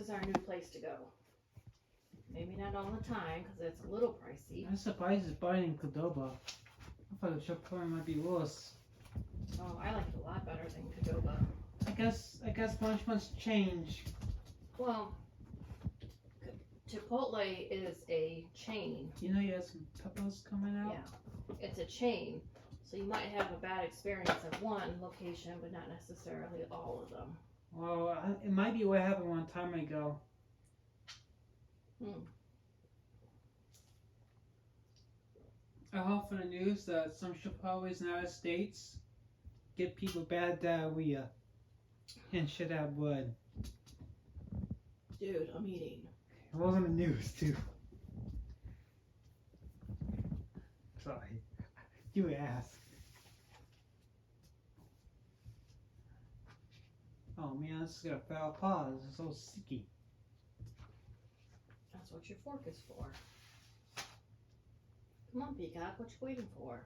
is our new place to go. Maybe not all the time, because it's a little pricey. I'm surprised it's buying in Cordoba. I thought the Chipotle might be worse. Oh, I like it a lot better than Qdoba. I guess punishments change. Well, Chipotle is a chain. You know you have some peppers coming out? Yeah, it's a chain. So you might have a bad experience at one location, but not necessarily all of them. Well, it might be what happened one time ago. I heard from the news that some Chipotles in the United States give people bad diarrhea and shit out blood. Dude, I'm eating. It wasn't the news, too. Sorry. You asked. Oh man, this is gonna fall apart. This is so sticky. That's what your fork is for. Come on, Peacock, what you waiting for?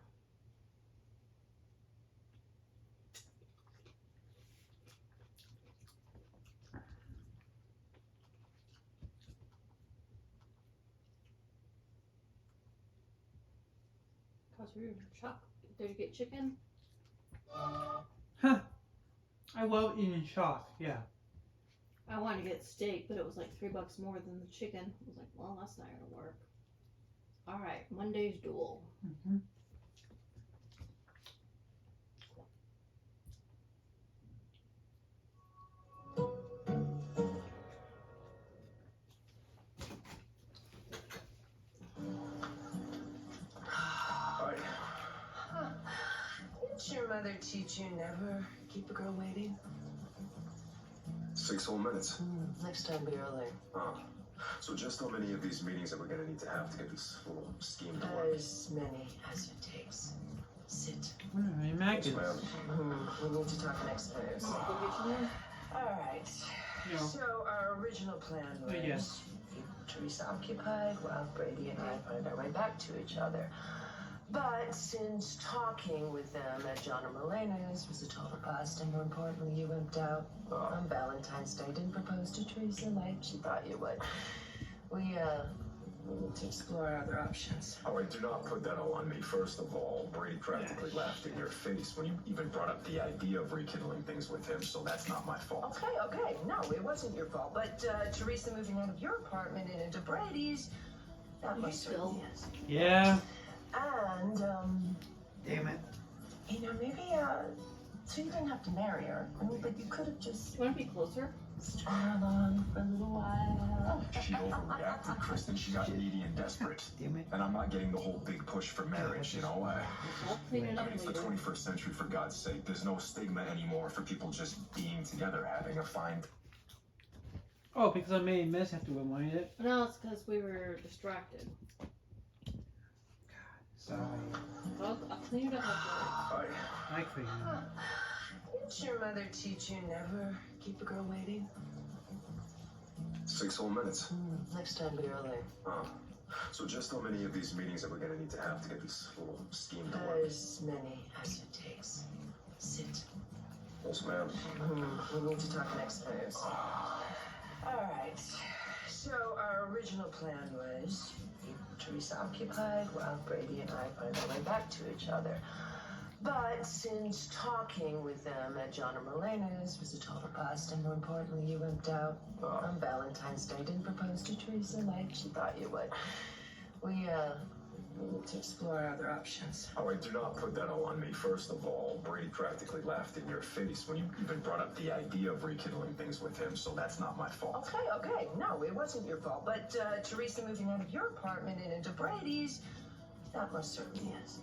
Cause we're chocolate. Did you get chicken? Huh. I love eating chalk, yeah. I wanted to get steak, but it was like $3 more than the chicken. I was like, well, that's not gonna work. All right, Monday's duel. Mm-hmm. Didn't your mother teach you never keep a girl waiting? 6 whole minutes. Next time be early. Oh. So just how many of these meetings are we gonna need to have to get this little scheme to work? As many as it takes. Sit. Hey, Mac Yes, ma'am. We need to talk next time. Go get you one. All right. Yeah. So our original plan was yes. keep Teresa occupied while Brady and I find our way back to each other. But since talking with them at John and Melena's was a total bust, and more importantly, you wimped out on Valentine's Day, didn't propose to Teresa like she thought you would. We need to explore other options. All right, do not put that all on me. First of all, Brady practically laughed in your face when you even brought up the idea of rekindling things with him, so that's not my fault. Okay. No, it wasn't your fault. But Teresa moving out of your apartment and into Brady's, that You was still- certainly yes. Yeah. And, Damn it. you know, maybe, so you didn't have to marry her. I mean, but you could have just You want to be closer? strung her along for a little while. She overreacted, Kristen. She got needy and desperate. Damn it. And I'm not getting the whole big push for marriage, you know? We'll clean it I up mean, it's the later. 21st century, for God's sake. There's no stigma anymore for people just being together, having a fine. Oh, because I made a mess after remind it. No, it's because we were distracted. Sorry. I'll clean it up after. I clean it up. Didn't your mother teach you never keep a girl waiting? 6 whole minutes. Next time be early. Oh. So just how many of these meetings are we gonna need to have to get this little scheme to work? As many as it takes. Sit. Yes, ma'am. We need to talk next time. All right. So our original plan was keep Teresa occupied while Brady and I find our way back to each other. But since talking with them at John and Melena's was a total bust, and more importantly, you wimped out on Valentine's Day, didn't propose to Teresa like she thought you would. We need to explore other options. All right, do not put that all on me. First of all, Brady practically laughed in your face when you even brought up the idea of rekindling things with him, so that's not my fault. Okay. No, it wasn't your fault. But Teresa moving out of your apartment and into Brady's, that most certainly is.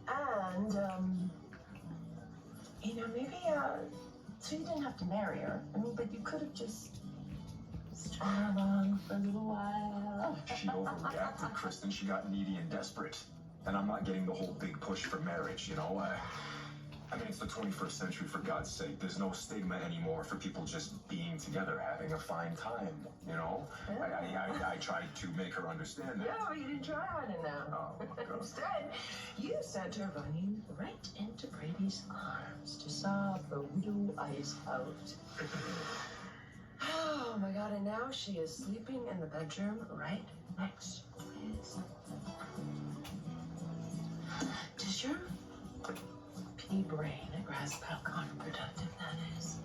And, you know, maybe, so you didn't have to marry her. I mean, but you could have just strung her along for a little while. She overreacted, Kristen. She got needy and desperate. And I'm not getting the whole big push for marriage, you know? I mean, it's the 21st century, for God's sake. There's no stigma anymore for people just being together, having a fine time, you know? I tried to make her understand that. Yeah, but you didn't try hard enough. Oh, my God. Instead, you sent her running right into Brady's arms to sob her widow eyes out. Oh my now she is sleeping in the bedroom right next to his. Does your pea brain grasp how counterproductive that is?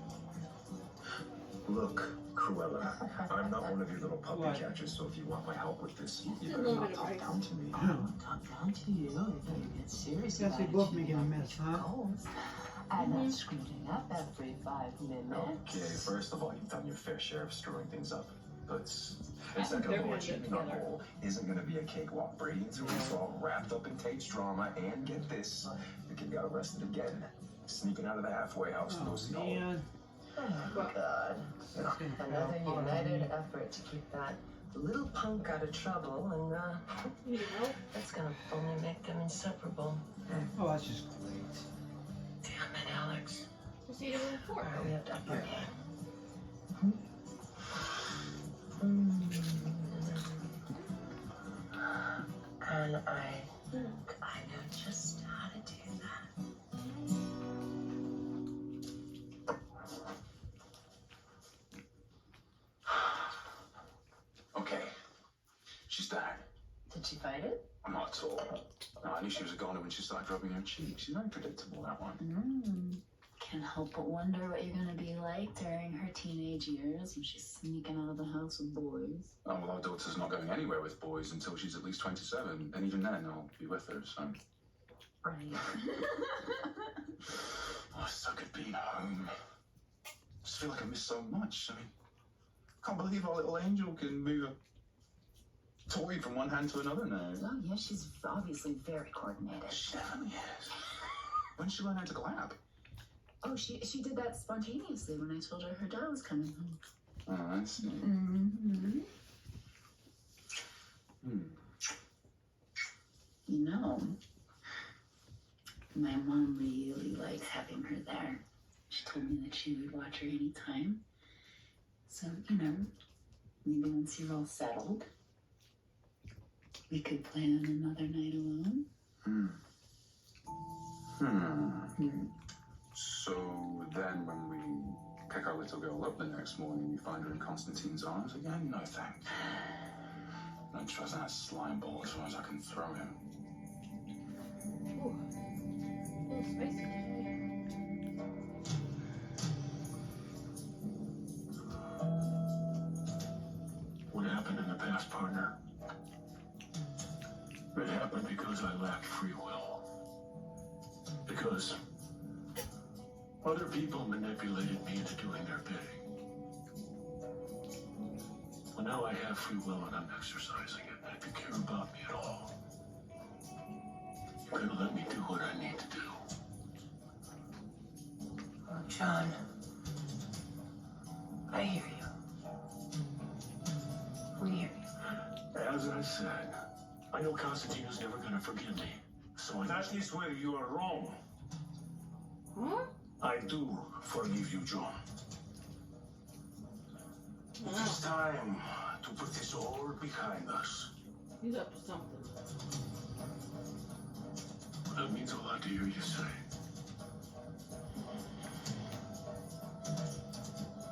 Look, Cruella, I'm not one of your little puppy What? catchers, so if you want my help with this, you Did a better little not bit of talk break. down to me. I won't talk down to you. You better get serious Guess about we it. both You making a won't mess, reach your huh? goals. I'm not screwing up every 5 minutes. Okay, first of all, you've done your fair share of screwing things up. But They're second of gonna all, get achieving our together. goal isn't going to be a cakewalk, Brady, until we're all wrapped up in Tate's drama. And get this, the kid got arrested again, sneaking out of the halfway house to Oh go see Hulk. man. Oh my God. It's gonna fall Another apart on united me. effort to keep that little punk out of trouble, and You need help? that's gonna only make them inseparable. Oh, that's just great. Damn it, Alex. Just need a little fork. Alright, we have to up our game. And I think I know just how to do that. Okay, she's down. Did she fight it? Not at all. No, I knew she was a goner when she started rubbing her cheek. She's very predictable, that one. Can't help but wonder what you're gonna be like during her teenage years when she's sneaking out of the house with boys. Oh, well, our daughter's not going anywhere with boys until she's at least 27. And even then, I'll be with her, so... Right. Oh, it's so good being home. I just feel like I miss so much. I mean, I can't believe our little angel can move a toy from one hand to another now. Oh yeah, she's obviously very coordinated. She definitely is. When did she learn how to clap? Oh, she did that spontaneously when I told her dad was coming home. Oh, I see. Mm-hmm. You know, my mom really likes having her there. She told me that she would watch her anytime. So, you know, maybe once you're all settled, we could plan another night alone. So then when we pick our little girl up the next morning, you find her in Constantine's arms again? No thanks. No trust that slime ball as far as I can throw him. Ooh. A little spicy. What happened in the past, partner? It happened because I lacked free will. Because other people manipulated me into doing their bidding. Well, now I have free will and I'm exercising it. And if you care about me at all, you're gonna let me do what I need to do. Oh, John. I hear you. We hear you. As I said, I know Constantine is never gonna forgive me. So that is where you are wrong. Huh? I do forgive you, John. It is time to put this all behind us. He's up to something. That means a lot to hear you say.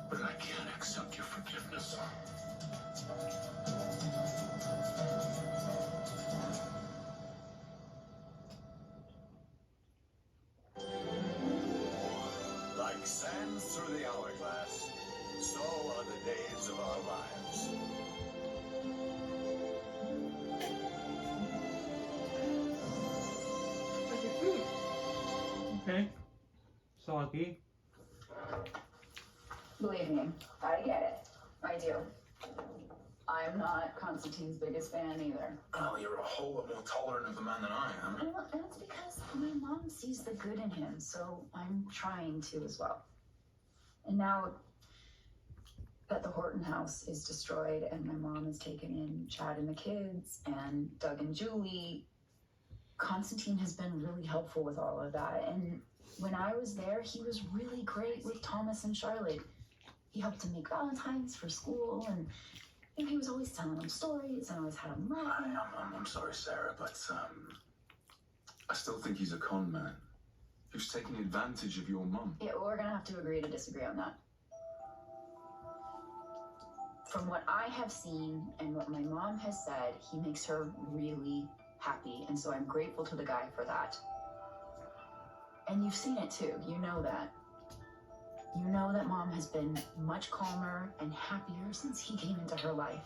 But I can't accept your forgiveness. Like sands through the hourglass, so are the days of our lives. How's your food? Okay. Soggy. Believe me, I get it. I do. I'm not Constantine's biggest fan either. Oh, you're a whole lot more tolerant of the man than I am. Well, that's because my mom sees the good in him, so I'm trying to as well. And now that the Horton house is destroyed and my mom has taken in Chad and the kids and Doug and Julie, Constantine has been really helpful with all of that. And when I was there, he was really great with Thomas and Charlotte. He helped to make Valentines for school, and you know, he was always telling them stories and always had them laughing. I'm sorry, Sarah, but I still think he's a con man. Who's taking advantage of your mum. Yeah, we're gonna have to agree to disagree on that. from what I have seen and what my mom has said, he makes her really happy. And so I'm grateful to the guy for that. And you've seen it too. You know that. You know that mom has been much calmer and happier since he came into her life.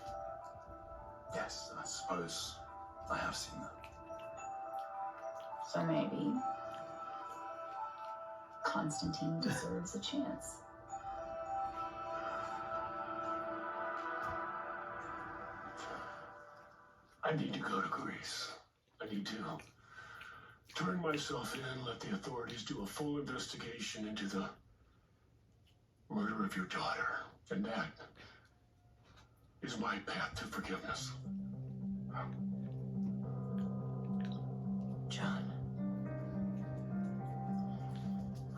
Yes, I suppose I have seen that. So maybe Constantine deserves a chance. I need to go to Greece. I need to turn myself in, let the authorities do a full investigation into the murder of your daughter. And that is my path to forgiveness. John,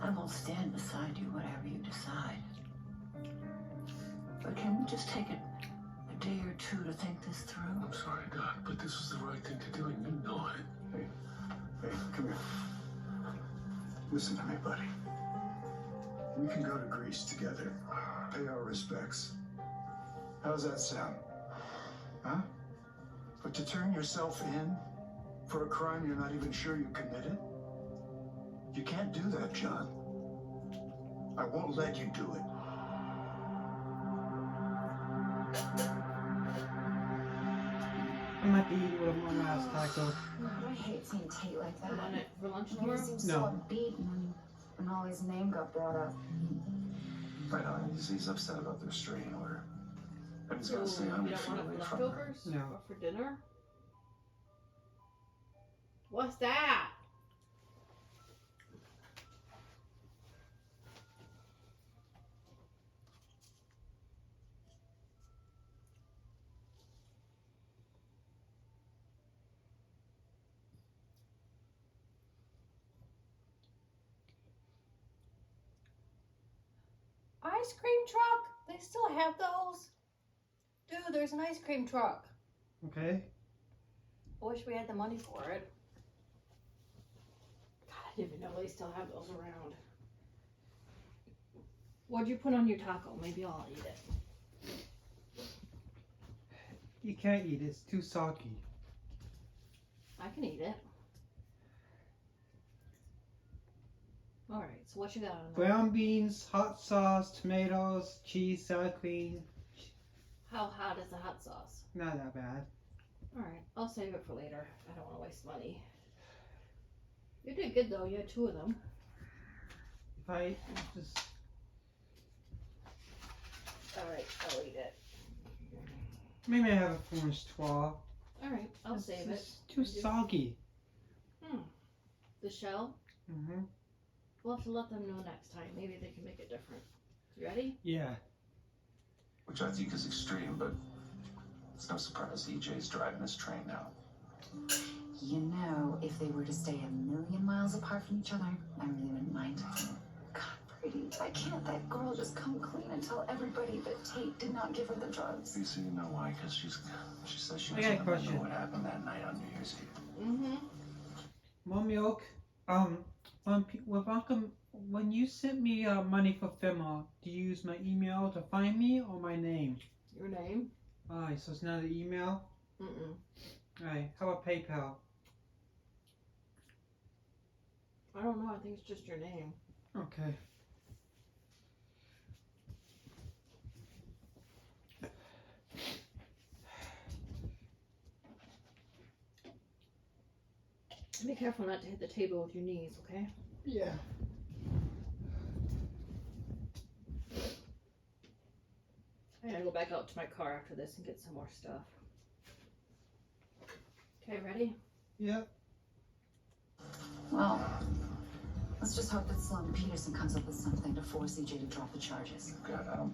I will stand beside you whatever you decide. But can we just take a day or two to think this through? I'm sorry, Doc, but this is the right thing to do, and you know it. Hey, come here. Listen to me, buddy. We can go to Greece together, pay our respects. How's that sound? Huh? But to turn yourself in for a crime you're not even sure you committed? You can't do that, John. I won't let you do it. I might be eating with my last taco. I hate seeing Tate like that. You want it for lunch He tomorrow? seems No. so upbeat when all his name got brought up. Right on. He's upset about the restraining order. And he's So gonna say you I'm don't want feeling it for from her. leftovers? No. Or for dinner? What's that? Ice cream truck? They still have those? Dude, there's an ice cream truck. Okay. I wish we had the money for it. God, I didn't even know they still have those around. What'd you put on your taco? Maybe I'll eat it. You can't eat it. It's too soggy. I can eat it. Alright, so what you got on there? Brown beans, hot sauce, tomatoes, cheese, sour cream. How hot is the hot sauce? Not that bad. Alright, I'll save it for later. I don't want to waste money. You did good though, you had 2 of them. If I just Alright, I'll eat it. maybe I have a French toile. Alright, I'll It's save it. just too soggy. The shell? Mm-hmm. We'll have to let them know next time. Maybe they can make it different. You ready? Yeah. Which I think is extreme, but it's no surprise EJ's driving this train now. You know, if they were to stay a million miles apart from each other, I really wouldn't mind. God, Brady, why can't that girl just come clean and tell everybody that Tate did not give her the drugs? So you know why? Because she says she I got a doesn't remember question. what happened that night on New Year's Eve. Mm-hmm. More milk. When you sent me money for FEMA, do you use my email to find me or my name? Your name? Alright, so it's not an email? Mm-mm. Alright, how about PayPal? I don't know. I think it's just your name. Okay. Be careful not to hit the table with your knees, okay? Yeah. I gotta go back out to my car after this and get some more stuff. Okay, ready? Yep. Well, let's just hope that Sloan Peterson comes up with something to force EJ to drop the charges. God, I don't